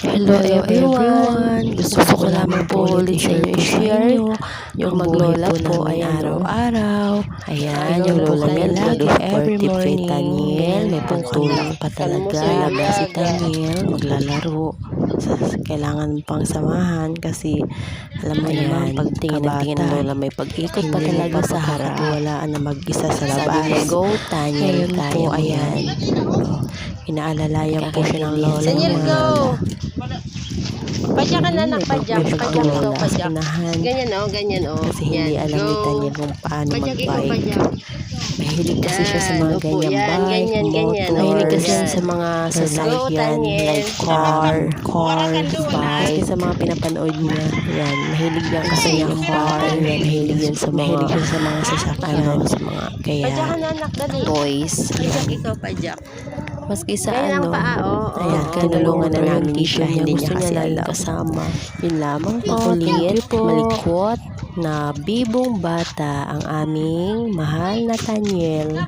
Hello everyone! Gusto ko lamang po ulit sa inyo i-share yung maglola po ay araw-araw. Ayan, yung lola niya lagi every morning. Daniel, may pagtulak pa talaga. Labas si Daniel, maglalaro. Kailangan pang samahan kasi alam mo naman, pag tingin ng lola may pag-ikot pa talaga sa harap. Walaan na mag-isa sa labas. Sabi niya, go Daniel, kaya mo yan. Inaalalayan po siya ng lola. Daniel, go! Padyak ka na, padyak daw, padyak. Ganyan o. Kasi hindi alam ni Daniel kung paano mag-bike. Mahilig kasi siya sa mga ganyang bike, motor. Mahilig kasi yan sa mga sasakyan like car, bike. Sa mga pinapanood niya, yan. Mahilig yan kasi yung car, mahilig yan sa mga sasakyan, sa mga kaya toys. Ikaw, padyak. Maski sa ayan, ayan, tinulungan na namin siya, hindi niya kasi alam kasama. Yun lamang po, kulit, malikot na bibong bata ang aming mahal na Daniel.